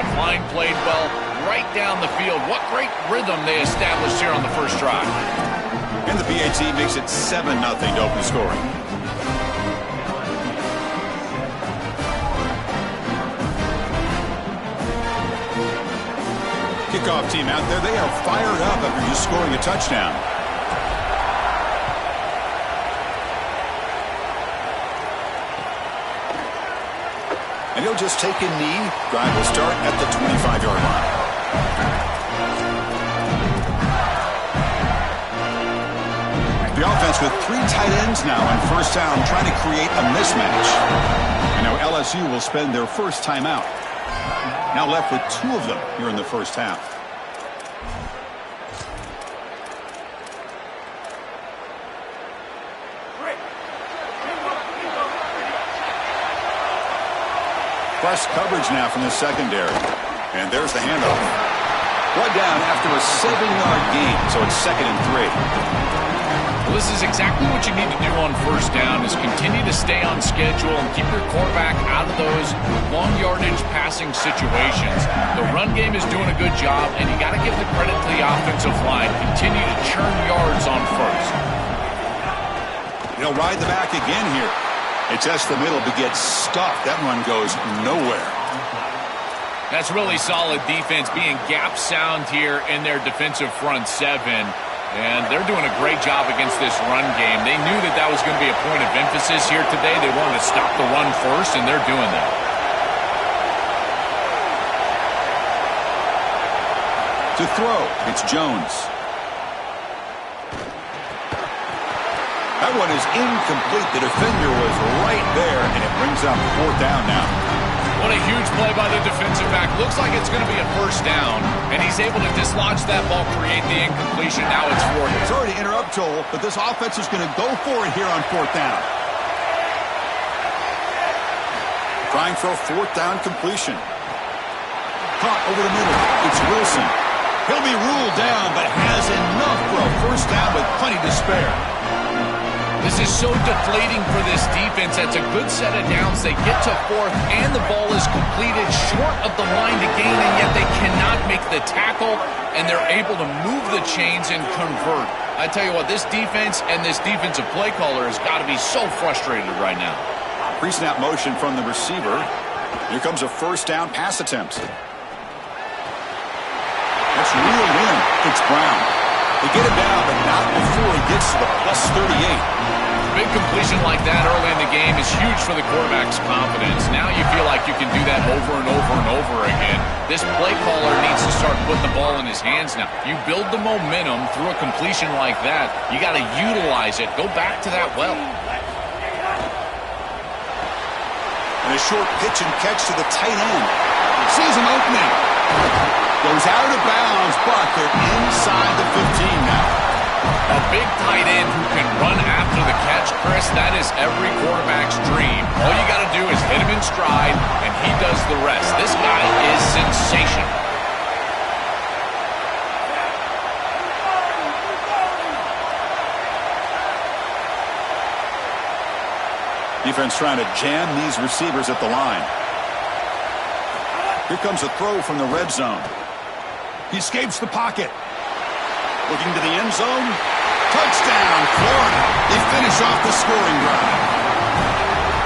offensive line played well right down the field. What great rhythm they established here on the first drive. And the PAT makes it 7-0 to open scoring. Kickoff team out there, they are fired up after just scoring a touchdown. And he'll just take a knee. Drive will start at the 25-yard line. The offense with 3 tight ends now on first down, trying to create a mismatch. And now LSU will spend their first timeout. Now left with 2 of them here in the first half. Press coverage now from the secondary. And there's the handoff. One down after a 7-yard gain, so it's 2nd and 3. Well, this is exactly what you need to do on first down, is continue to stay on schedule and keep your quarterback out of those long yardage passing situations. The run game is doing a good job, and you got to give the credit to the offensive line. Continue to churn yards on first. He'll ride the back again here. It tests the middle but gets stuffed. That one goes nowhere. That's really solid defense, being gap sound here in their defensive front 7. And they're doing a great job against this run game. They knew that that was going to be a point of emphasis here today. They wanted to stop the run first, and they're doing that. To throw, it's Jones. That one is incomplete. The defender was right there, and it brings up 4th down now. What a huge play by the defensive back. Looks like it's going to be a first down, and he's able to dislodge that ball, create the incompletion. Now it's 4th. It's already interrupt toll, but this offense is going to go for it here on 4th down. Trying for a 4th down completion. Caught over the middle. It's Wilson. He'll be ruled down, but has enough for a first down with plenty to spare. This is so deflating for this defense. That's a good set of downs. They get to 4th, and the ball is completed short of the line to gain, and yet they cannot make the tackle, and they're able to move the chains and convert. I tell you what, this defense and this defensive play caller has got to be so frustrated right now. Pre-snap motion from the receiver. Here comes a first down pass attempt. That's reeled in. It's Brown. They get him down, but not before he gets to the +38. Big completion like that early in the game is huge for the quarterback's confidence. Now you feel like you can do that over and over and over again. This play caller needs to start putting the ball in his hands now. You build the momentum through a completion like that. You got to utilize it. Go back to that well. And a short pitch and catch to the tight end. Sees an opening. Goes out of bounds, but they're inside the 15 now. A big tight end who can run after the catch, Chris, that is every quarterback's dream. All you got to do is hit him in stride, and he does the rest. This guy is sensational. Defense trying to jam these receivers at the line. Here comes a throw from the red zone. He escapes the pocket. Looking to the end zone. Touchdown, Florida. They finish off the scoring drive.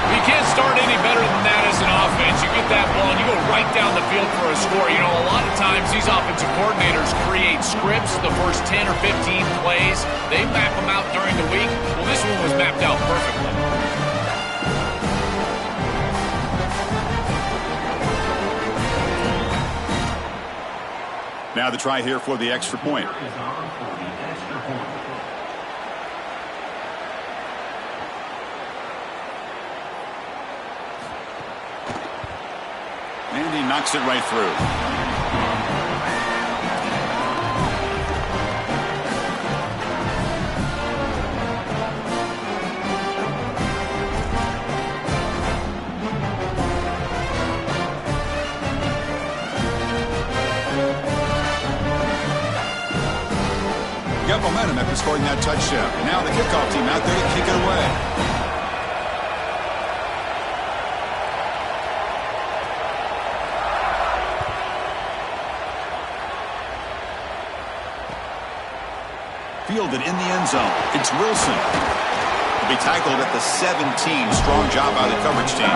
You can't start any better than that as an offense. You get that ball and you go right down the field for a score. You know, a lot of times these offensive coordinators create scripts, the first 10 or 15 plays. They map them out during the week. Well, this one was mapped out perfectly. Now the try here for the extra point. And he knocks it right through. Got momentum after scoring that touchdown. And now the kickoff team out there to kick it away. fielded in the end zone. It's Wilson. He'll be tackled at the 17. Strong job by the coverage team.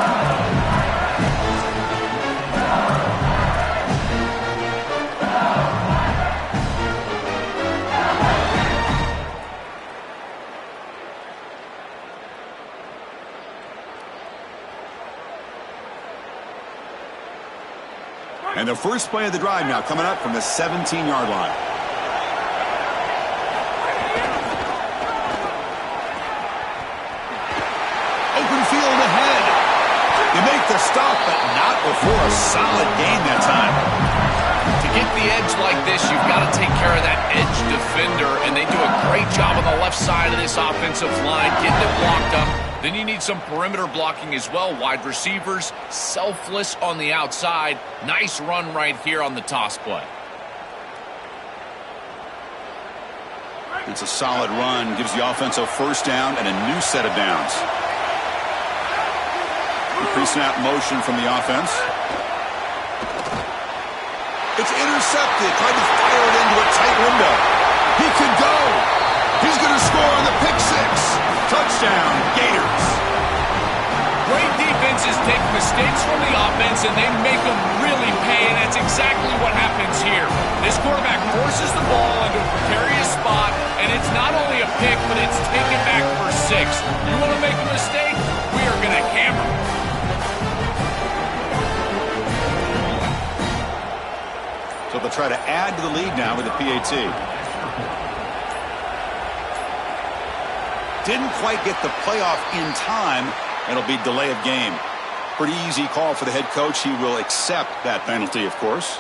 And the first play of the drive now coming up from the 17-yard line. Open field ahead. You make the stop, but not before a solid gain that time. To get the edge like this, you've got to take care of that edge defender, and they do a great job on the left side of this offensive line, getting it blocked up. Then you need some perimeter blocking as well. Wide receivers, selfless on the outside. Nice run right here on the toss play. It's a solid run. Gives the offense a first down and a new set of downs. Pre-snap motion from the offense. It's intercepted. Tried to fire it into a tight window. He could go. He's going to score on the pick six. Touchdown, Gators. Great defenses take mistakes from the offense, and they make them really pay, and that's exactly what happens here. This quarterback forces the ball into a precarious spot, and it's not only a pick, but it's taken back for 6. You want to make a mistake? We are going to hammer. So they'll try to add to the lead now with the PAT. Didn't quite get the playoff in time. It'll be delay of game. Pretty easy call for the head coach. He will accept that penalty, of course.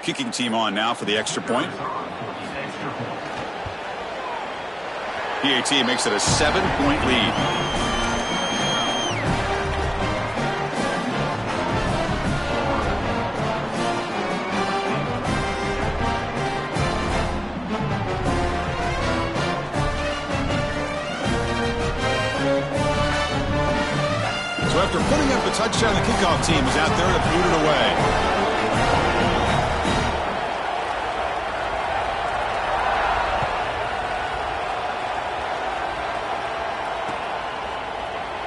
Kicking team on now for the extra point. PAT makes it a 7-point lead. So after putting up a touchdown, the kickoff team is out there to boot it away.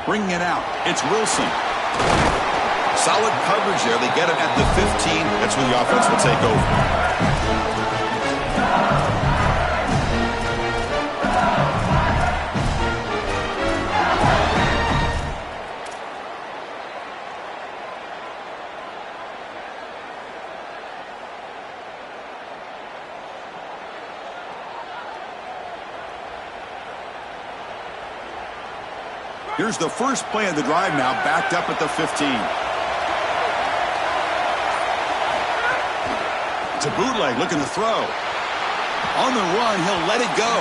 Bringing it out. It's Wilson. Solid coverage there. They get it at the 15. That's where the offense will take over. Here's the first play of the drive now, backed up at the 15. It's a bootleg, looking to throw. On the run, he'll let it go.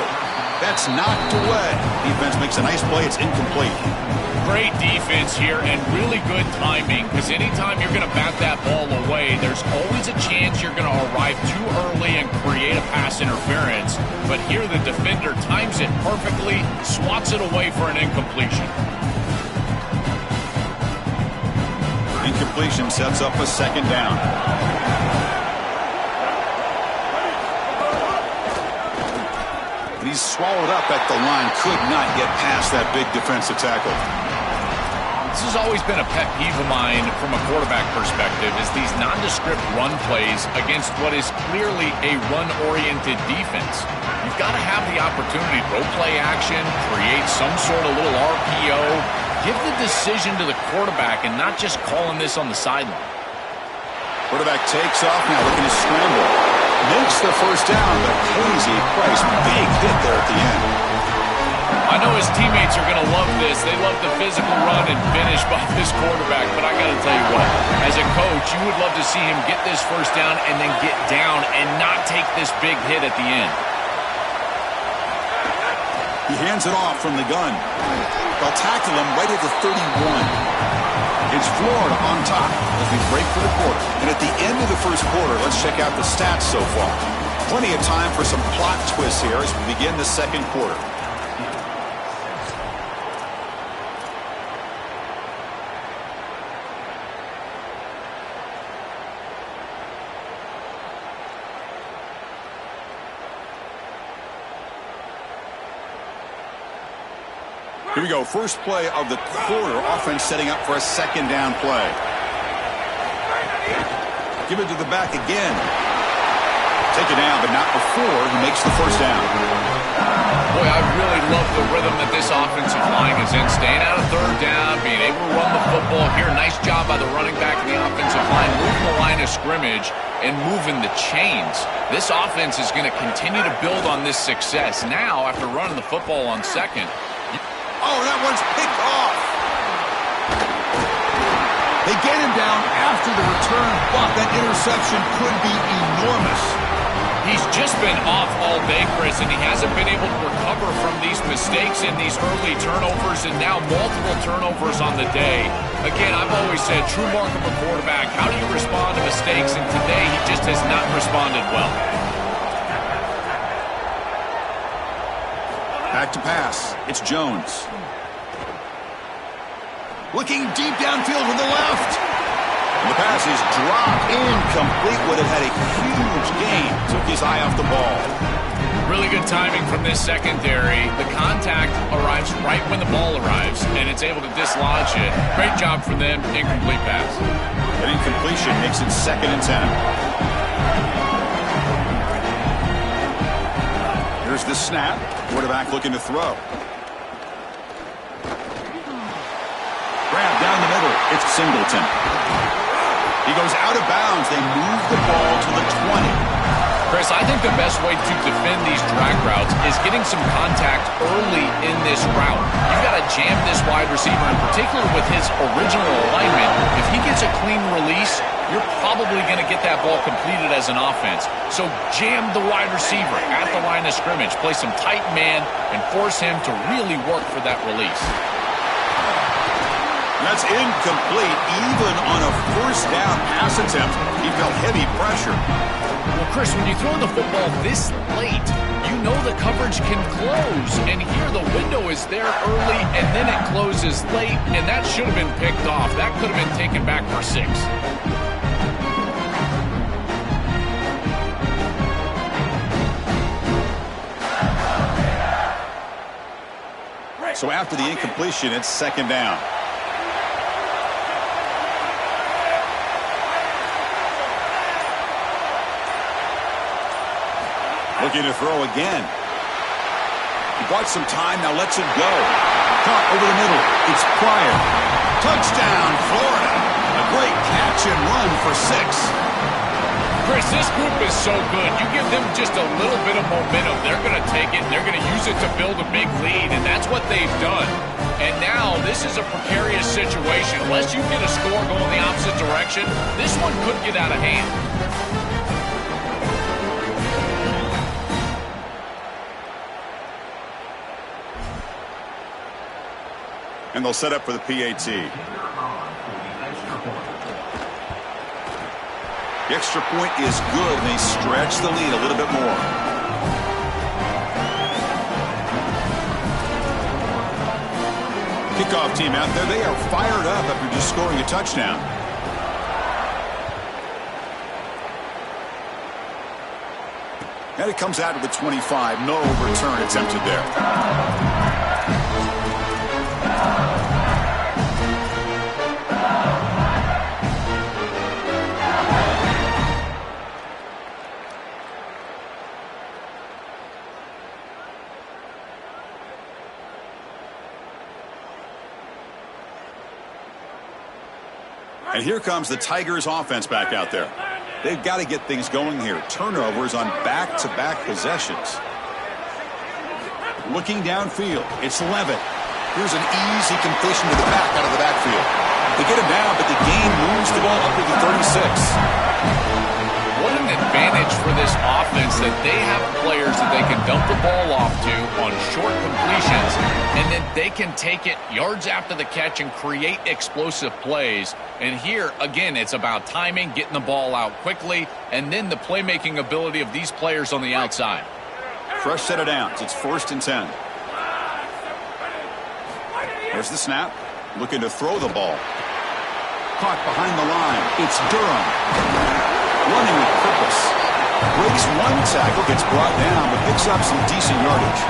That's knocked away. Defense makes a nice play. It's incomplete. Great defense here and really good timing, because anytime you're going to bat that ball away, there's always a chance you're going to arrive too early and create a pass interference. But here the defender times it perfectly, swats it away for an incompletion. Incompletion sets up a second down. He's swallowed up at the line, could not get past that big defensive tackle. This has always been a pet peeve of mine from a quarterback perspective, is these nondescript run plays against what is clearly a run-oriented defense. You've got to have the opportunity to go play action, create some sort of little RPO, give the decision to the quarterback and not just calling this on the sideline. Quarterback takes off now, looking to scramble. Makes the first down, but crazy price. Big hit there at the end. I know his teammates are going to love this. They love the physical run and finish by this quarterback. But I got to tell you what, as a coach, you would love to see him get this first down and then get down and not take this big hit at the end. He hands it off from the gun. They'll tackle him right at the 31. It's Florida on top as we break for the quarter. And at the end of the first quarter, let's check out the stats so far. Plenty of time for some plot twists here as we begin the second quarter. Here we go. First play of the quarter. Offense setting up for a second down play. Give it to the back again. Take it down, but not before he makes the first down. Boy, I really love the rhythm that this offensive line is in. Staying out of third down, being able to run the football here. Nice job by the running back and the offensive line, moving the line of scrimmage and moving the chains. This offense is going to continue to build on this success. Now, after running the football on second. Oh, that one's picked off. They get him down after the return, but that interception could be enormous. He's just been off all day, Chris, and he hasn't been able to recover from these mistakes in these early turnovers and now multiple turnovers on the day. Again, I've always said, true mark of a quarterback, how do you respond to mistakes? And today, he just has not responded well. Back to pass. It's Jones. Looking deep downfield to the left. And the pass is dropped incomplete. Would have had a huge gain. Took his eye off the ball. Really good timing from this secondary. The contact arrives right when the ball arrives, and it's able to dislodge it. Great job from them. Incomplete pass. An incompletion makes it 2nd and 10. Here's the snap. Quarterback looking to throw. Grab down the middle. It's Singleton. He goes out of bounds. They move the ball to the 20. Chris, I think the best way to defend these drag routes is getting some contact early in this route. You've got to jam this wide receiver, in particular with his original alignment. If he gets a clean release, you're probably going to get that ball completed as an offense. So jam the wide receiver at the line of scrimmage, play some tight man, and force him to really work for that release. That's incomplete. Even on a first down pass attempt, he felt heavy pressure. Well, Chris, when you throw the football this late, you know the coverage can close. And here the window is there early, and then it closes late, and that should have been picked off. That could have been taken back for 6. So after the incompletion, it's 2nd down. Looking to throw again. He bought some time, now lets it go. Caught over the middle. It's Pryor. Touchdown, Florida. A great catch and run for 6. Chris, this group is so good. You give them just a little bit of momentum, they're going to take it, and they're going to use it to build a big lead, and that's what they've done. And now, this is a precarious situation. Unless you get a score going the opposite direction, this one could get out of hand. And they'll set up for the PAT. The extra point is good, and they stretch the lead a little bit more. Kickoff team out there, they are fired up after just scoring a touchdown. And it comes out to the 25. No return attempted there. And here comes the Tigers offense back out there. They've got to get things going here. Turnovers on back-to-back possessions. Looking downfield, it's Levitt. Here's an easy completion to the back out of the backfield. They get him down, but the gain moves the ball up to the 36. What an advantage for this offense that they have players that they can dump the ball off to on short completions, and then they can take it yards after the catch and create explosive plays. And here, again, it's about timing, getting the ball out quickly, and then the playmaking ability of these players on the outside. Fresh set of downs. It's 1st and 10. There's the snap. Looking to throw the ball. Caught behind the line. It's Durham. Running with purpose. Breaks one tackle, gets brought down, but picks up some decent yardage.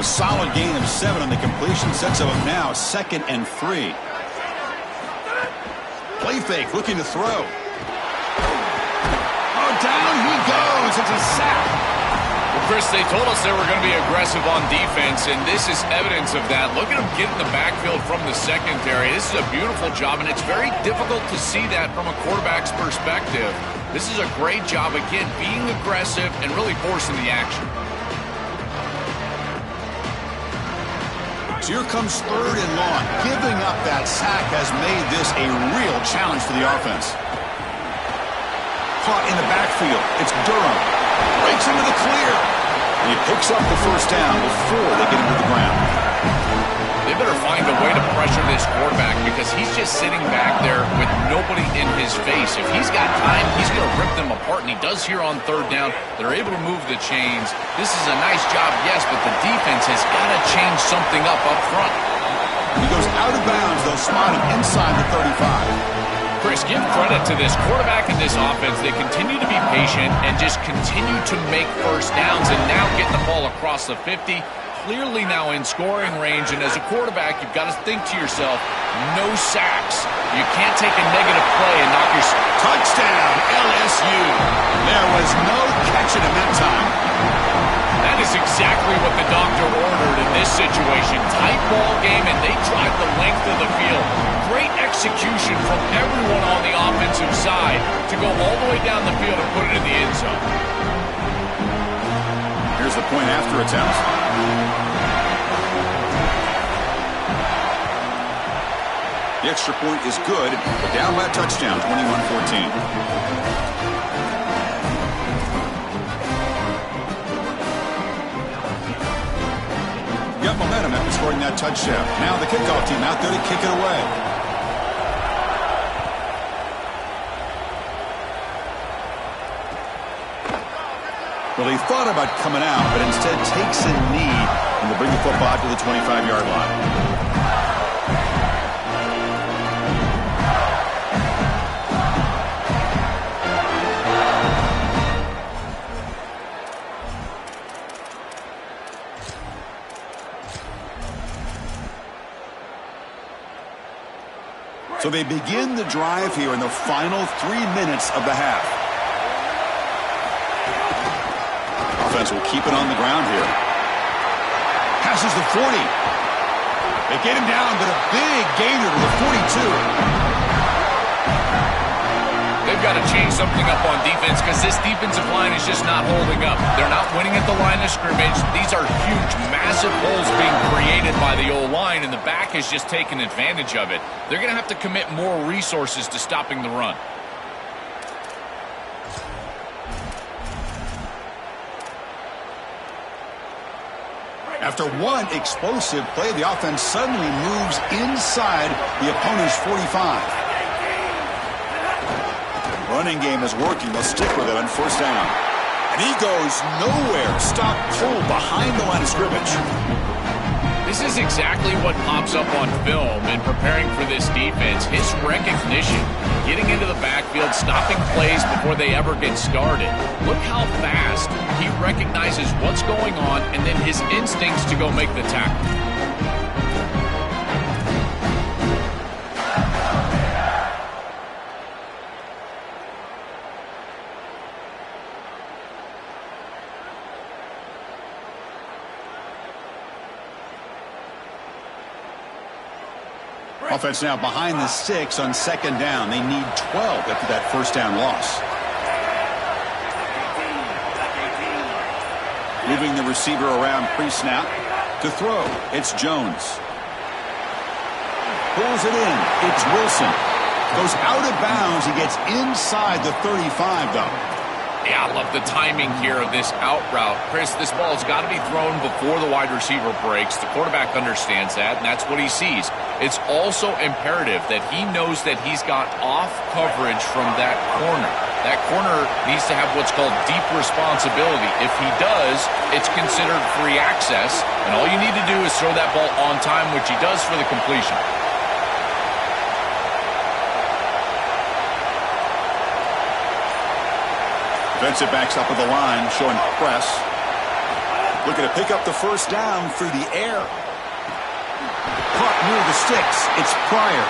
Solid gain of 7 on the completion. Sets him up now 2nd and 3. Play fake, looking to throw. Oh, down he goes. It's a sack. Well, Chris, they told us they were going to be aggressive on defense, and this is evidence of that. Look at them get in the backfield from the secondary. This is a beautiful job, and it's very difficult to see that from a quarterback's perspective. This is a great job, again, being aggressive and really forcing the action. So here comes 3rd and long. Giving up that sack has made this a real challenge for the offense. Caught in the backfield. It's Durham. Breaks into the clear. And he picks up the 1st down before they get him to the ground. They better find a way to pressure this quarterback because he's just sitting back there with nobody in his face. If he's got time, he's going to rip them apart, and he does here on 3rd down. They're able to move the chains. This is a nice job, yes, but the defense has got to change something up front. He goes out of bounds. They'll spot him inside the 35. Chris, give credit to this quarterback and this offense. They continue to be patient and just continue to make 1st downs, and now getting the ball across the 50. Clearly now in scoring range, and as a quarterback, you've got to think to yourself, no sacks. You can't take a negative play and knock your... Touchdown, LSU. There was no catching him that time. That is exactly what the doctor ordered in this situation. Tight ball game, and they drive the length of the field. Great execution from everyone on the offensive side to go all the way down the field and put it in the end zone. Here's the point after attempt. The extra point is good, but down by a touchdown, 21-14. Got momentum after scoring that touchdown. Now the kickoff team out there to kick it away. Well, he thought about coming out, but instead takes a knee and to bring the football to the 25-yard line. So they begin the drive here in the final 3 minutes of the half. Offense will keep it on the ground here. Passes the 40. They get him down, but a big gainer to the 42. They've got to change something up on defense because this defensive line is just not holding up. They're not winning at the line of scrimmage. These are huge, massive holes being created by the O-line, and the back is just taking advantage of it. They're going to have to commit more resources to stopping the run. After one explosive play, the offense suddenly moves inside the opponent's 45. Running game is working. They'll stick with it on 1st down. And he goes nowhere. Stop pull behind the line of scrimmage. This is exactly what pops up on film in preparing for this defense. His recognition, getting into the backfield, stopping plays before they ever get started. Look how fast he recognizes what's going on and then his instincts to go make the tackle. Offense now behind the 6 on second down. They need 12 after that first down loss. Moving the receiver around pre-snap. To throw, it's Jones. Pulls it in. It's Wilson. Goes out of bounds. He gets inside the 35, though. Yeah, I love the timing here of this out route. Chris, this ball's got to be thrown before the wide receiver breaks. The quarterback understands that, and that's what he sees. It's also imperative that he knows that he's got off coverage from that corner. That corner needs to have what's called deep responsibility. If he does, it's considered free access, and all you need to do is throw that ball on time, which he does for the completion. Defensive backs up at the line, showing press. Looking to pick up the first down through the air. Caught near the sticks. It's Pryor.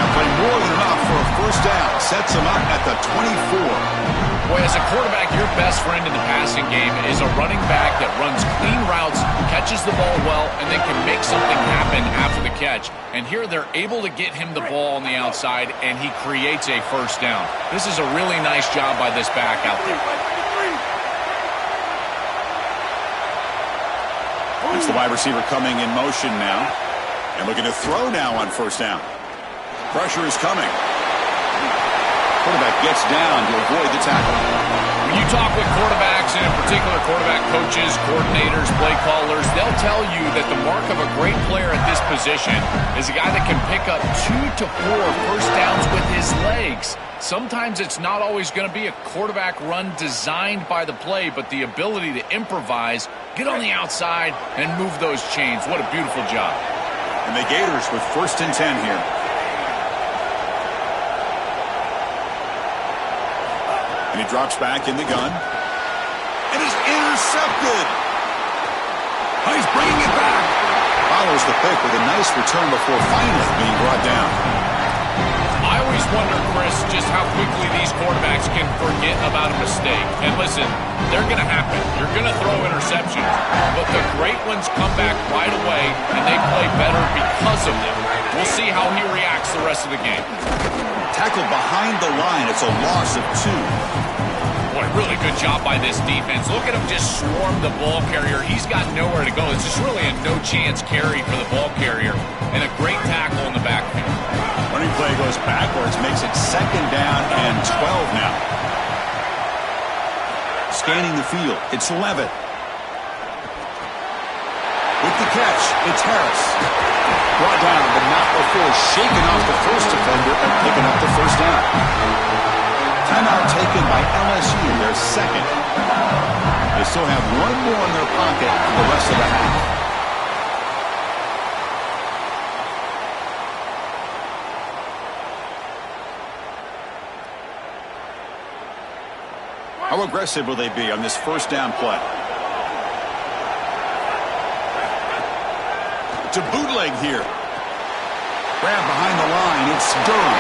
Now playing more than enough for a first down. Sets him up at the 24. Boy, as a quarterback, your best friend in the passing game is a running back that runs clean routes, catches the ball well, and then can make something happen after the catch. And here they're able to get him the ball on the outside, and he creates a first down. This is a really nice job by this back out there. It's the wide receiver coming in motion now. And looking to throw now on first down. Pressure is coming. Quarterback gets down to avoid the tackle. When you talk with quarterbacks, and in particular quarterback coaches, coordinators, play callers, they'll tell you that the mark of a great player at this position is a guy that can pick up 2 to 4 first downs with his legs. Sometimes it's not always going to be a quarterback run designed by the play, but the ability to improvise, get on the outside, and move those chains. What a beautiful job. And the Gators with 1st and 10 here. And he drops back in the gun. And is intercepted. Oh, he's bringing it back. Follows the pick with a nice return before finally being brought down. I always wonder, Chris, just how quickly these quarterbacks can forget about a mistake. And listen, they're going to happen. You're going to throw interceptions. But the great ones come back right away, and they play better because of them. We'll see how he reacts the rest of the game. Tackled behind the line. It's a loss of 2. Boy, really good job by this defense. Look at him just swarm the ball carrier. He's got nowhere to go. It's just really a no-chance carry for the ball carrier. And a great tackle in the backfield. Running play goes backwards, makes it 2nd down and 12 now. Scanning the field, it's Levitt. With the catch, it's Harris. Brought down, but not before shaking off the first defender and picking up the first down. Timeout taken by LSU, their 2nd. They still have 1 more in their pocket for the rest of the half. How aggressive will they be on this first down play? To bootleg here. Grab behind the line. It's Durham.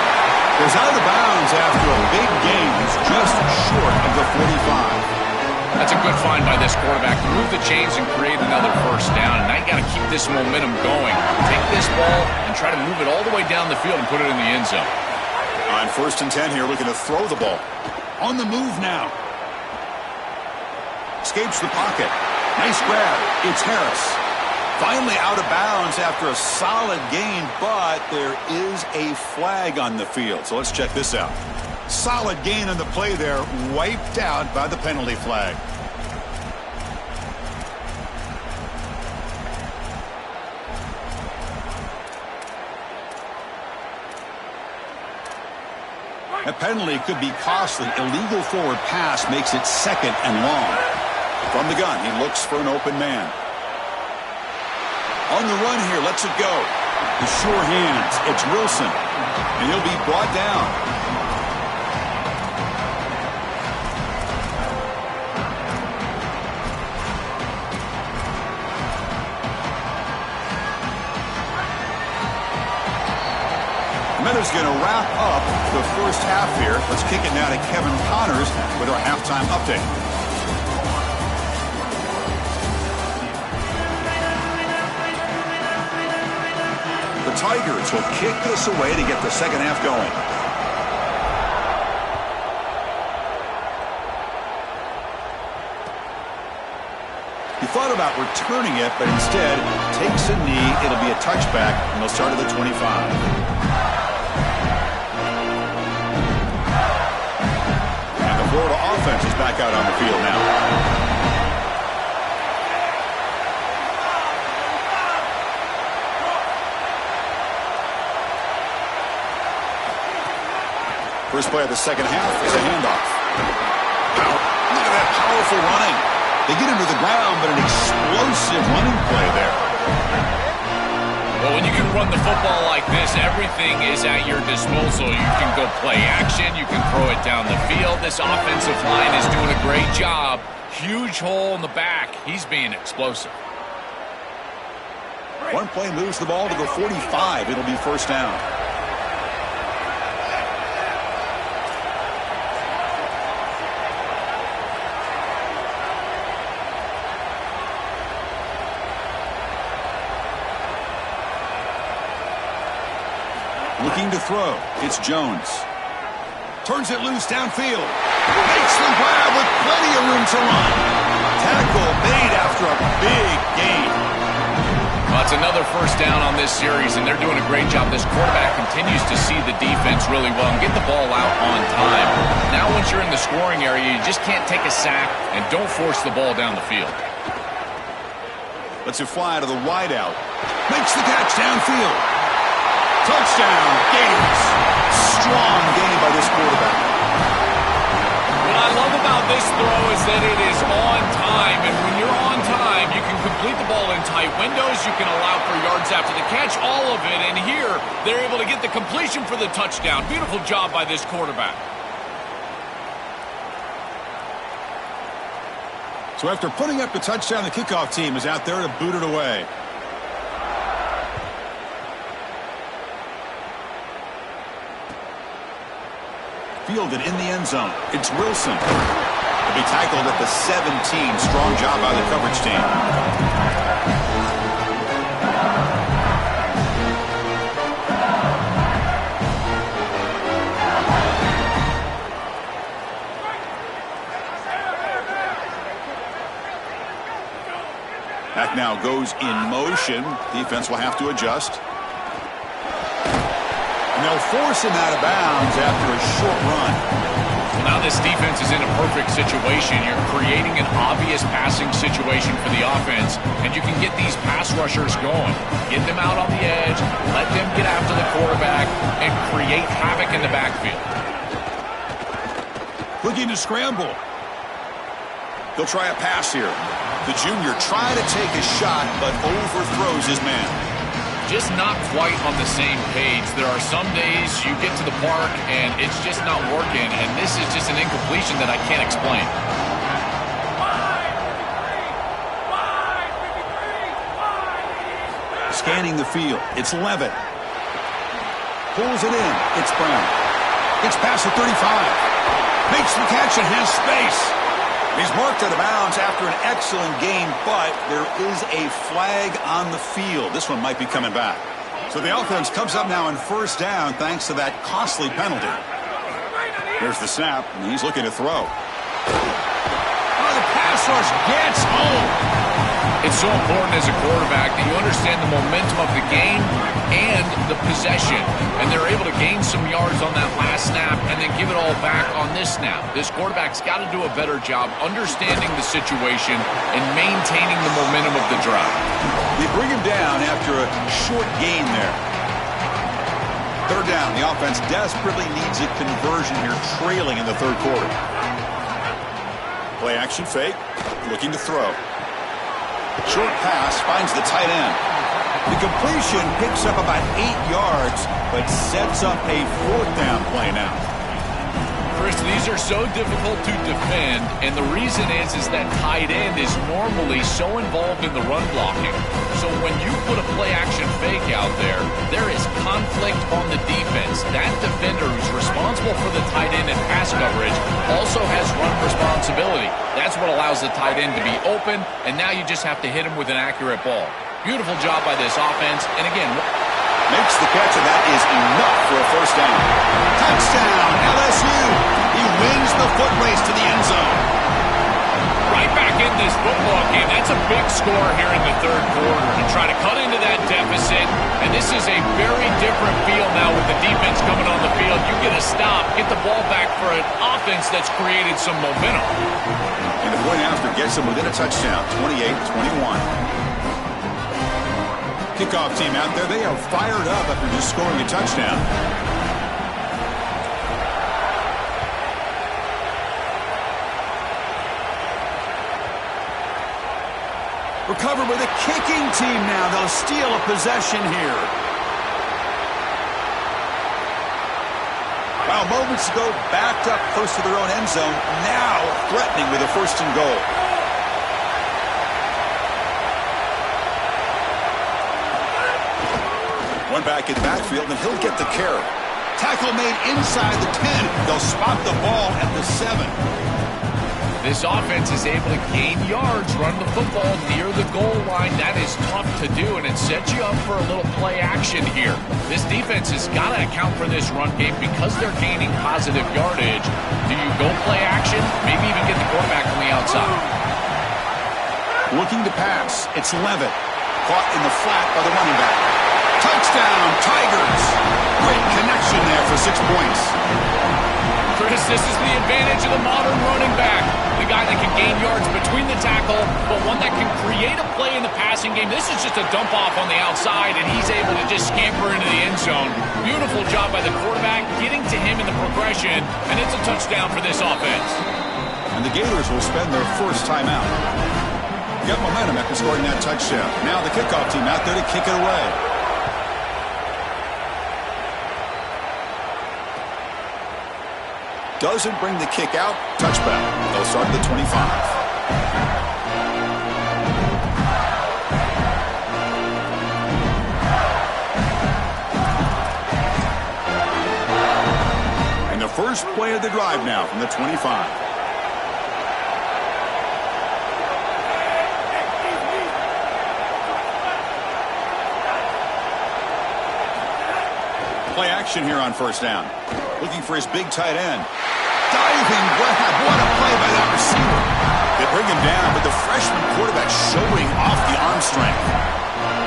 Goes out of bounds after a big gain. He's just short of the 45. That's a good find by this quarterback to move the chains and create another first down. And now you got to keep this momentum going. Take this ball and try to move it all the way down the field and put it in the end zone. On 1st and 10 here, looking to throw the ball. On the move now. Escapes the pocket. Nice grab. It's Harris. Finally out of bounds after a solid gain, but there is a flag on the field. So let's check this out. Solid gain on the play there, wiped out by the penalty flag. A penalty could be costly. Illegal forward pass makes it 2nd and long. From the gun, he looks for an open man. On the run here, lets it go. The sure hands, it's Wilson. And he'll be brought down. Meadows going to wrap up the first half here. Let's kick it now to Kevin Connors with our halftime update. The The Tigers will kick this away to get the second half going. He thought about returning it, but instead takes a knee. It'll be a touchback, and they'll start at the 25. And the Florida offense is back out on the field now. First play of the second half is a handoff. Look at that powerful running. They get him to the ground, but an explosive running play there. Well, when you can run the football like this, everything is at your disposal. You can go play action. You can throw it down the field. This offensive line is doing a great job. Huge hole in the back. He's being explosive. One play moves the ball to the 45. It'll be first down. Looking to throw. It's Jones. Turns it loose downfield. Makes the grab with plenty of room to run. Tackle made after a big gain. Well, it's another first down on this series, and they're doing a great job. This quarterback continues to see the defense really well and get the ball out on time. Now once you're in the scoring area, you just can't take a sack and don't force the ball down the field. Lets it fly to the wideout. Makes the catch downfield. Touchdown, Gators. Strong gain by this quarterback. What I love about this throw is that it is on time, and when you're on time, you can complete the ball in tight windows. You can allow for yards after the catch, all of it, and here they're able to get the completion for the touchdown. Beautiful job by this quarterback. So after putting up the touchdown, the kickoff team is out there to boot it away. Fielded in the end zone. It's Wilson. He'll be tackled at the 17. Strong job by the coverage team. Back now goes in motion. Defense will have to adjust. And they'll force him out of bounds after a short run. Well, now this defense is in a perfect situation. You're creating an obvious passing situation for the offense, and you can get these pass rushers going. Get them out on the edge, let them get after the quarterback, and create havoc in the backfield. Looking to scramble. He'll try a pass here. The junior trying to take a shot, but overthrows his man. Just not quite on the same page. There are some days you get to the park and it's just not working, and this is just an incompletion that I can't explain. Scanning the field. It's Levitt. Pulls it in. It's Brown. Gets past the 35. Makes the catch and has space. He's marked out of bounds after an excellent game, but there is a flag on the field. This one might be coming back. So the offense comes up now on first down thanks to that costly penalty. Here's the snap, and he's looking to throw. Oh, the pass rush gets home. It's so important as a quarterback that you understand the momentum of the game and the possession. And they're able to gain some yards on that last snap and then give it all back on this snap. This quarterback's got to do a better job understanding the situation and maintaining the momentum of the drive. They bring him down after a short gain there. Third down. The offense desperately needs a conversion here, trailing in the third quarter. Play action fake. Looking to throw. Short pass finds the tight end. The completion picks up about 8 yards, but sets up a fourth down play now. Chris, these are so difficult to defend, and the reason is that tight end is normally so involved in the run blocking. So when you put a play-action fake out there, there is conflict on the defense. That defender who's responsible for the tight end and pass coverage also has run responsibility. That's what allows the tight end to be open, and now you just have to hit him with an accurate ball. Beautiful job by this offense, and again, Makes the catch, and that is enough for a first down. Touchdown, LSU. He wins the foot race to the end zone. Right back in this football game. That's a big score here in the third quarter to try to cut into that deficit. And this is a very different feel now with the defense coming on the field. You get a stop, get the ball back for an offense that's created some momentum. And the point after gets them within a touchdown, 28-21. Kickoff team out there, they are fired up after just scoring a touchdown. Recovered by the kicking team now. They'll steal a possession here. Well, moments ago, backed up close to their own end zone. Now threatening with a first and goal. One back in the backfield, and he'll get the carry. Tackle made inside the 10. They'll spot the ball at the 7. This offense is able to gain yards, run the football near the goal line. That is tough to do, and it sets you up for a little play action here. This defense has got to account for this run game because they're gaining positive yardage. Do you go play action? Maybe even get the quarterback on the outside. Looking to pass. It's Levitt. Caught in the flat by the running back. Touchdown, Tigers. Great connection there for 6 points. Chris, this is the advantage of the modern running back. The guy that can gain yards between the tackle, but one that can create a play in the passing game. This is just a dump off on the outside, and he's able to just scamper into the end zone. Beautiful job by the quarterback, getting to him in the progression, and it's a touchdown for this offense. And the Gators will spend their first time out. Got momentum after scoring that touchdown. Now the kickoff team out there to kick it away. Doesn't bring the kick out. Touchback. They'll start at the 25. And the first play of the drive now from the 25. Play action here on first down. Looking for his big tight end. Diving grab. What a play by that receiver. They bring him down, but the freshman quarterback showing off the arm strength.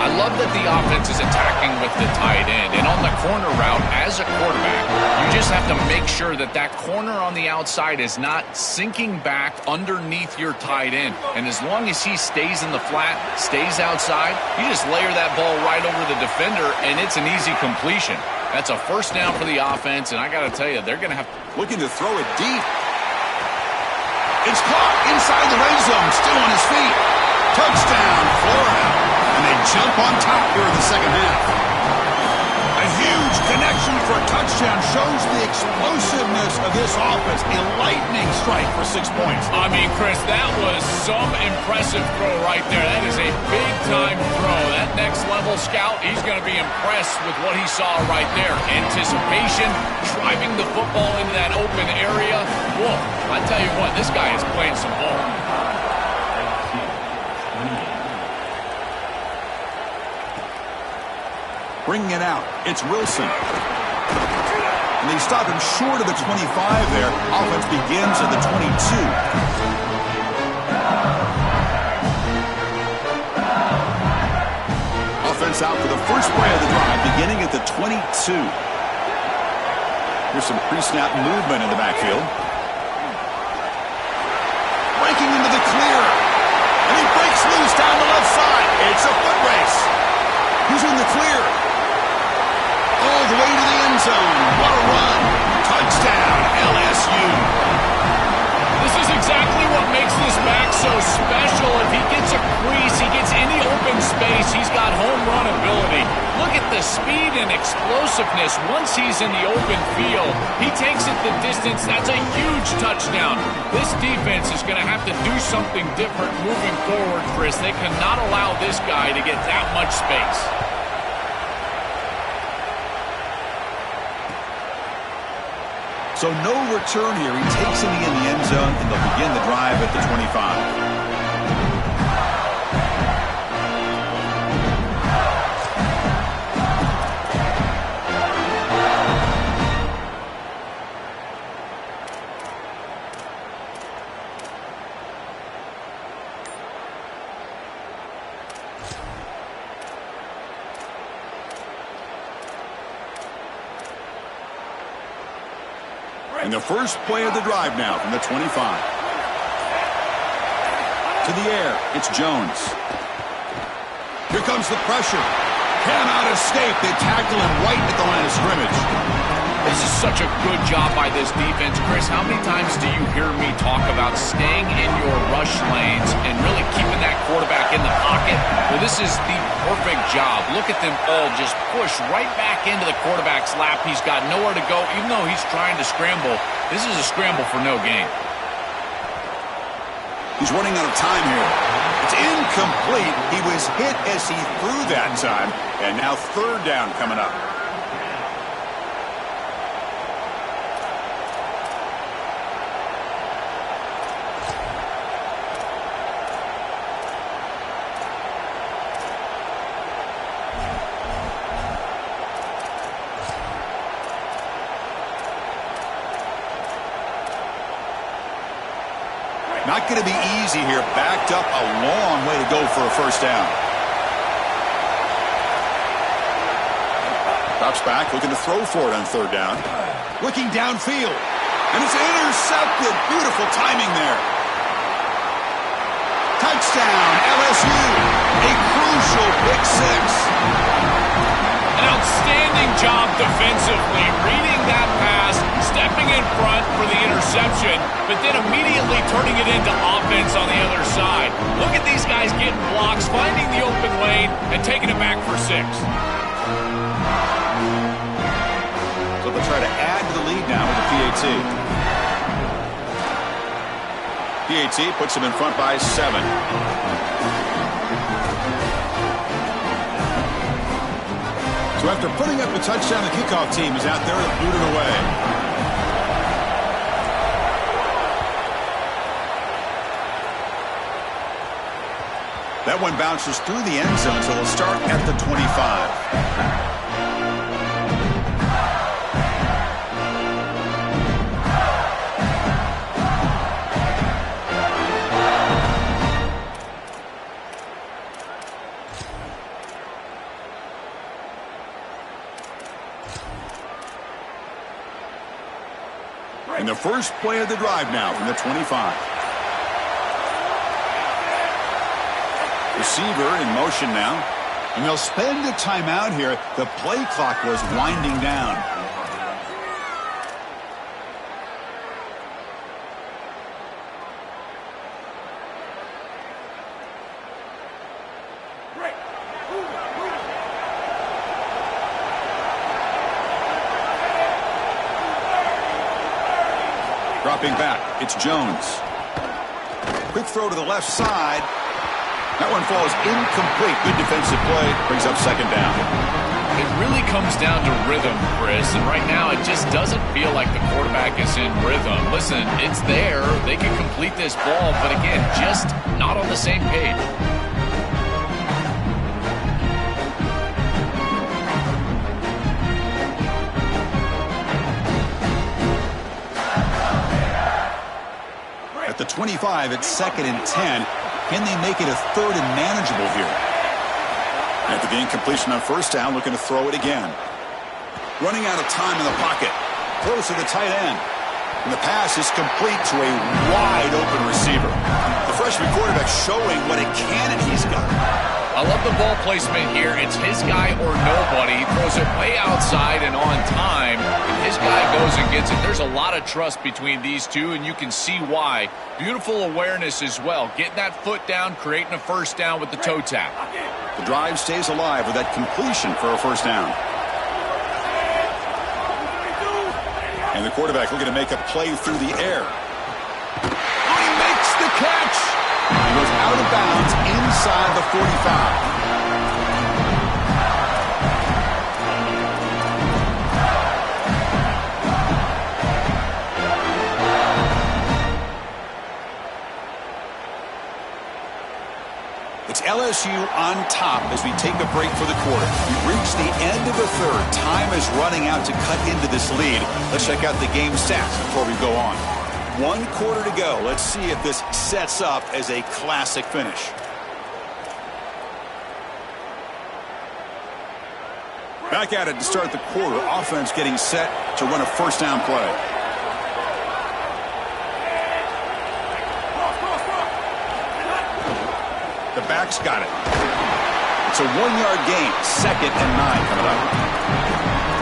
I love that the offense is attacking with the tight end. And on the corner route, as a quarterback, you just have to make sure that that corner on the outside is not sinking back underneath your tight end. And as long as he stays in the flat, stays outside, you just layer that ball right over the defender, and it's an easy completion. That's a first down for the offense, and I got to tell you, they're going to have... Looking to throw it deep. It's caught inside the red zone, still on his feet. Touchdown, Florida. And they jump on top here in the second half. A huge connection for a touchdown shows the explosiveness of this offense. A lightning strike for 6 points. I mean, Chris, that was some impressive throw right there. That is a big-time throw. That next-level scout, he's going to be impressed with what he saw right there. Anticipation, driving the football into that open area. Whoa, I tell you what, this guy is playing some ball. Bringing it out, it's Wilson. And they stop him short of the 25 there. Offense begins at the 22. Offense out for the first play of the drive, beginning at the 22. Here's some pre-snap movement in the backfield. Breaking into the clear. And he breaks loose down the left side. It's a foot race. Who's in the clear? All the way to the end zone. What a run. Touchdown, LSU. This is exactly what makes this back so special. If he gets a crease, he gets any open space, he's got home run ability. Look at the speed and explosiveness once he's in the open field. He takes it the distance. That's a huge touchdown. This defense is going to have to do something different moving forward, Chris. They cannot allow this guy to get that much space. So no return here. He takes it in the end zone, and they'll begin the drive at the 25. And the first play of the drive now from the 25. To the air, it's Jones. Here comes the pressure. Cannot escape. They tackle him right at the line of scrimmage. This is such a good job by this defense, Chris. How many times do you hear me talk about staying in your rush lanes and really keeping that quarterback in the pocket? Well, this is the perfect job. Look at them all just push right back into the quarterback's lap. He's got nowhere to go. Even though he's trying to scramble, this is a scramble for no gain. He's running out of time here. It's incomplete. He was hit as he threw that time. And now third down coming up. Not going to be easy here. Backed up a long way to go for a first down. Drops back, looking to throw for it on third down. Looking downfield. And it's intercepted. Beautiful timing there. Touchdown, LSU. A crucial pick six. An outstanding job defensively, reading that pass, stepping in front for the interception, but then immediately turning it into offense on the other side. Look at these guys getting blocks, finding the open lane, and taking it back for 6. So they'll try to add to the lead now with the PAT. PAT puts them in front by 7. So after putting up a touchdown, the kickoff team is out there to boot it away. That one bounces through the end zone, so it'll start at the 25. And the first play of the drive now from the 25. Receiver in motion now. And they'll spend a timeout here. The play clock was winding down. Dropping back, it's Jones. Quick throw to the left side. That one falls incomplete. Good defensive play. Brings up second down. It really comes down to rhythm, Chris, and right now it just doesn't feel like the quarterback is in rhythm. Listen, it's there. They can complete this ball, but again, just not on the same page. At the 25, it's 2nd and 10. Can they make it a 3rd and manageable here? After the incompletion on first down, looking to throw it again. Running out of time in the pocket. Throws to the tight end. And the pass is complete to a wide-open receiver. The freshman quarterback showing what a cannon he's got. I love the ball placement here. It's his guy or nobody. He throws it way outside and on time. And his guy goes and gets it. There's a lot of trust between these two, and you can see why. Beautiful awareness as well. Getting that foot down, creating a first down with the toe tap. The drive stays alive with that completion for a first down. And the quarterback looking to make a play through the air. Oh, he makes the catch! He goes out of bounds inside the 45. It's LSU on top as we take a break for the quarter. We've reached the end of the third. Time is running out to cut into this lead. Let's check out the game stats before we go on. 1 quarter to go. Let's see if this sets up as a classic finish. Back at it to start the quarter. Offense getting set to run a first down play. The back's got it. It's a 1-yard gain. 2nd and 9 coming up.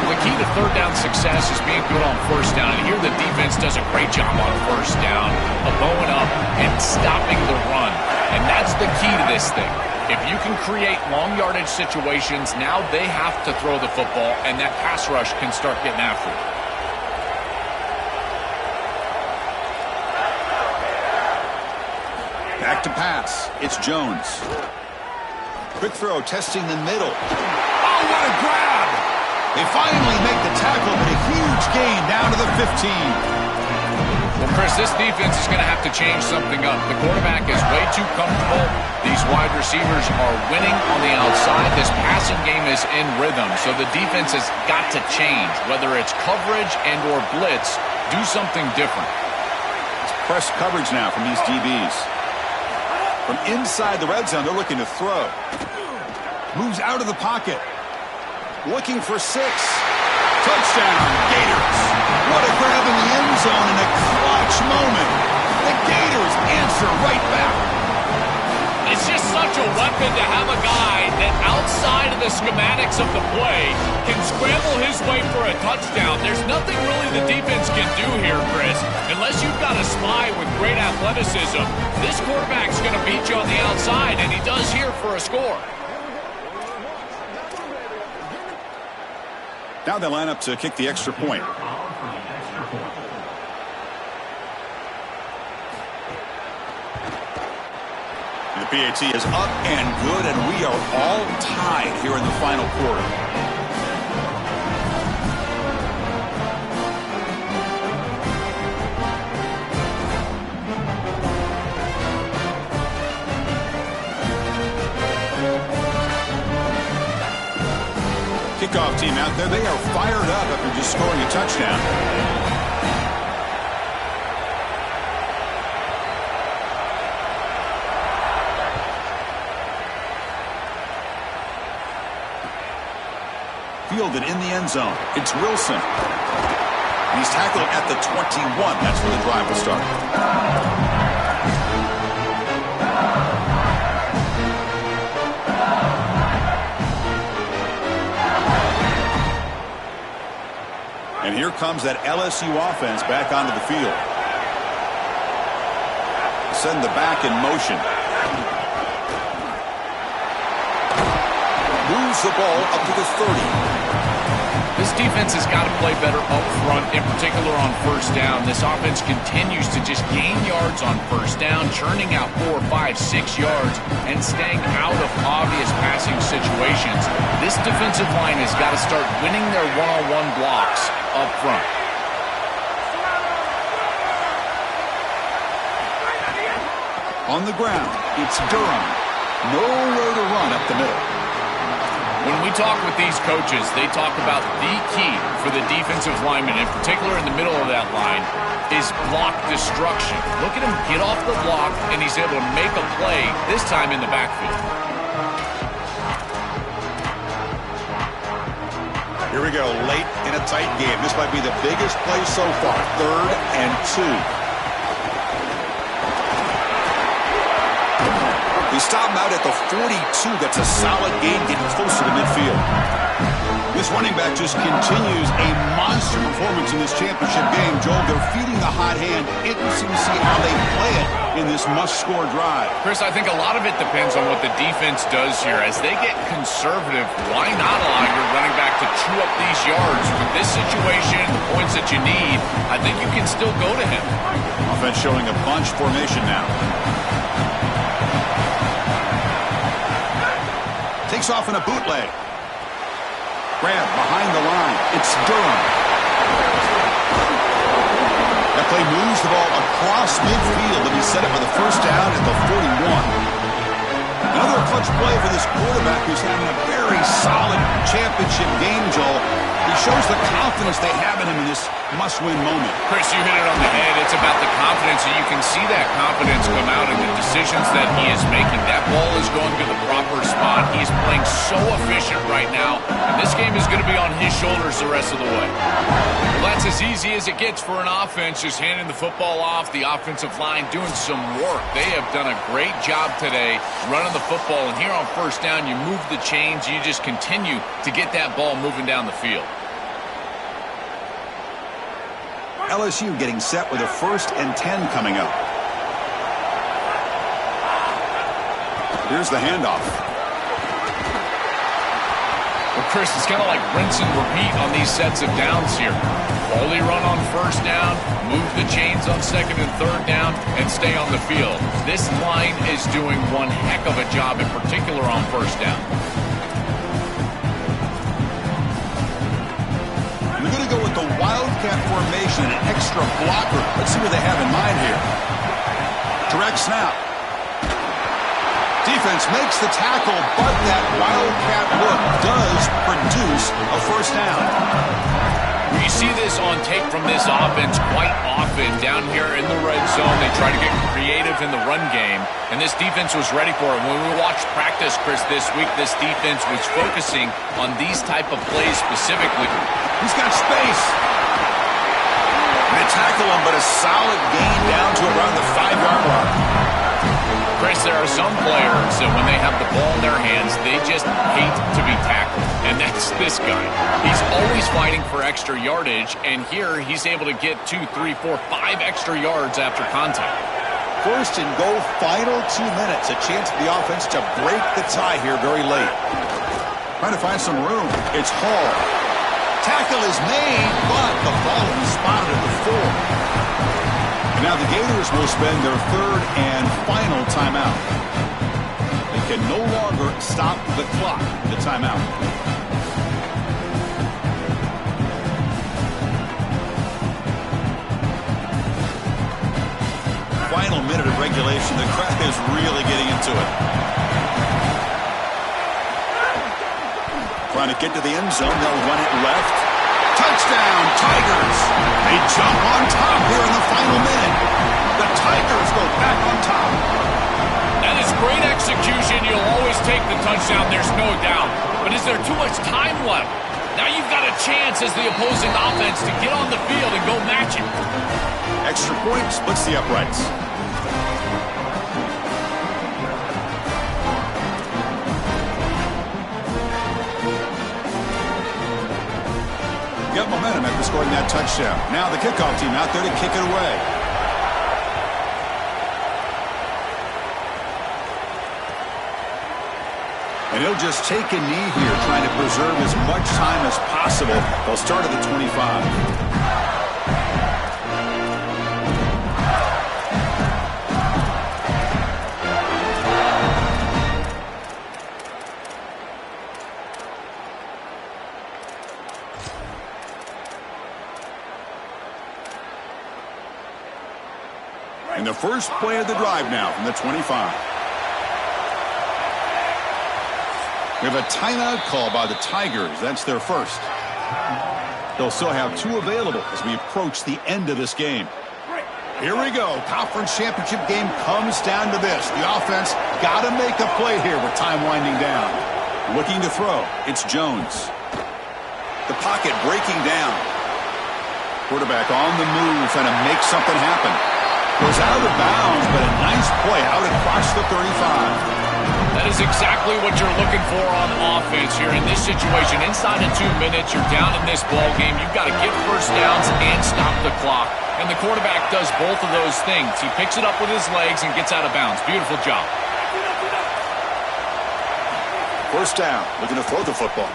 The key to third down success is being good on first down. And here the defense does a great job on first down of bowing up and stopping the run. And that's the key to this thing. If you can create long yardage situations, now they have to throw the football, and that pass rush can start getting after it. Back to pass. It's Jones. Quick throw, testing the middle. Oh, what a grab! They finally make the tackle, but a huge gain down to the 15. Well, Chris, this defense is going to have to change something up. The quarterback is way too comfortable. These wide receivers are winning on the outside. This passing game is in rhythm, so the defense has got to change. Whether it's coverage and or blitz, do something different. It's press coverage now from these DBs. From inside the red zone, they're looking to throw. Moves out of the pocket. Looking for 6. Touchdown, Gators. What a grab in the end zone in a clutch moment. The Gators answer right back. It's just such a weapon to have a guy that outside of the schematics of the play can scramble his way for a touchdown. There's nothing really the defense can do here, Chris. Unless you've got a spy with great athleticism, this quarterback's going to beat you on the outside, and he does here for a score. Now they line up to kick the extra point. The PAT is up and good, and we are all tied here in the final quarter. Kickoff team out there. They are fired up after just scoring a touchdown. Fielded in the end zone. It's Wilson. And he's tackled at the 21. That's where the drive will start. And here comes that LSU offense back onto the field. Send the back in motion. Moves the ball up to the 30. This defense has got to play better up front, in particular on first down. This offense continues to just gain yards on first down, churning out 4, 5, 6 yards, and staying out of obvious passing situations. This defensive line has got to start winning their one-on-one blocks up front. On the ground, it's Durham. Nowhere to run up the middle. When we talk with these coaches, they talk about the key for the defensive lineman, in particular in the middle of that line, is block destruction. Look at him get off the block, and he's able to make a play, this time in the backfield. Here we go, late in a tight game. This might be the biggest play so far. 3rd and 2. We stop him out at the 42. That's a solid gain, getting closer to midfield. This running back just continues a monster performance in this championship game. Joel, they're feeding the hot hand. Interesting to see how they play it in this must-score drive. Chris, I think a lot of it depends on what the defense does here. As they get conservative, why not allow your running back to chew up these yards? With this situation, the points that you need, I think you can still go to him. Offense showing a bunch formation now. Takes off in a bootleg. Grab behind the line. It's Durham. That play moves the ball across midfield, and he set it for the first down at the 41. Another clutch play for this quarterback who's having a very solid championship game, Joel. He shows the confidence they have in him in this must-win moment. Chris, you hit it on the head. It's about the confidence, and you can see that confidence come out in the decisions that he is making. That ball is going to the proper spot. He is playing so efficient right now, and this game is going to be on his shoulders the rest of the way. Well, that's as easy as it gets for an offense, just handing the football off. The offensive line doing some work. They have done a great job today running the the football, and here on first down, you move the chains, you just continue to get that ball moving down the field. LSU getting set with a 1st and 10 coming up. Here's the handoff. Well, Chris, it's kind of like rinse and repeat on these sets of downs here. Only run on first down, move the chains on 2nd and 3rd down, and stay on the field. This line is doing one heck of a job, in particular on first down. We're going to go with the wildcat formation, an extra blocker. Let's see what they have in mind here. Direct snap. Defense makes the tackle, but that wildcat look does produce a first down. You see this on tape from this offense quite often. Down here in the red zone, they try to get creative in the run game, and this defense was ready for it. When we watched practice, Chris, this week, this defense was focusing on these type of plays specifically. He's got space. They tackle him, but a solid gain down to around the 5-yard line. Chris, there are some players that when they have the ball in their hands, they just hate to be tackled. And that's this guy. He's always fighting for extra yardage, and here he's able to get 2, 3, 4, 5 extra yards after contact. 1st and goal, final 2 minutes. A chance for the offense to break the tie here very late. Trying to find some room. It's Hall. Tackle is made, but the ball is spotted at the 4. Now the Gators will spend their 3rd and final timeout. They can no longer stop the clock, the timeout. Final minute of regulation. The crowd is really getting into it. Trying to get to the end zone. They'll run it left. Touchdown, Tigers. They jump on top here in the final minute. The Tigers go back on top. That is great execution. You'll always take the touchdown, there's no doubt. But is there too much time left? Now you've got a chance as the opposing offense to get on the field and go match it. Extra point splits the uprights. Got momentum after scoring that touchdown. Now the kickoff team out there to kick it away. And he'll just take a knee here, trying to preserve as much time as possible. They'll start at the 25. And the first play of the drive now from the 25. We have a timeout call by the Tigers. That's their first. They'll still have 2 available as we approach the end of this game. Here we go. Conference championship game comes down to this. The offense got to make a play here with time winding down. Looking to throw. It's Jones. The pocket breaking down. Quarterback on the move, trying to make something happen. Goes out of bounds, but a nice play out across the 35. That is exactly what you're looking for on offense here in this situation. Inside of 2 minutes, you're down in this ball game. You've got to get first downs and stop the clock. And the quarterback does both of those things. He picks it up with his legs and gets out of bounds. Beautiful job. First down, looking to throw the football.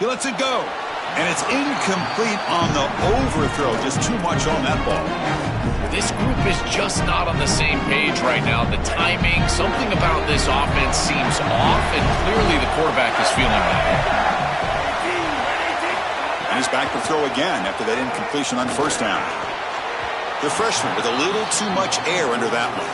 He lets it go. And it's incomplete on the overthrow. Just too much on that ball. This group is just not on the same page right now. The timing, something about this offense seems off, and clearly the quarterback is feeling that. And he's back to throw again after that incompletion on first down. The freshman with a little too much air under that one.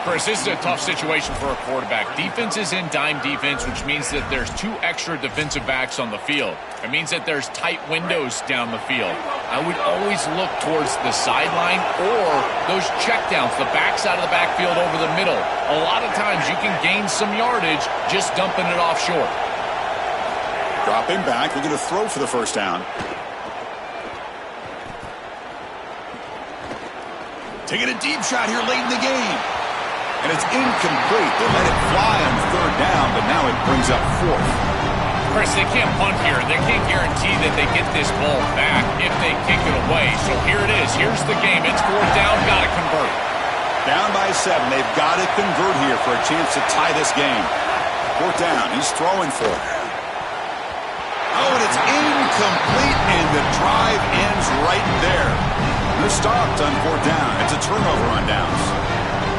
Chris, this is a tough situation for a quarterback. Defense is in dime defense, which means that there's 2 extra defensive backs on the field. It means that there's tight windows down the field. I would always look towards the sideline or those checkdowns, the backside of the backfield over the middle. A lot of times you can gain some yardage just dumping it off short. Dropping back, we're going to throw for the first down. Taking a deep shot here late in the game. And it's incomplete. They let it fly on third down, but now it brings up fourth. Chris, they can't punt here. They can't guarantee that they get this ball back if they kick it away. So here it is. Here's the game. It's fourth down. Got to convert. Down by 7. They've got to convert here for a chance to tie this game. Fourth down. He's throwing for it. Oh, and it's incomplete, and the drive ends right there. They're stopped on fourth down. It's a turnover on downs.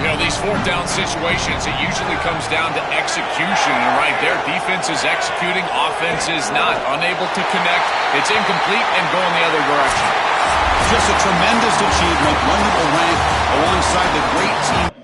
You know, these fourth down situations, it usually comes down to execution. And right there, defense is executing, offense is not. Unable to connect. It's incomplete and going the other direction. Just a tremendous achievement, one that will rank alongside the great team.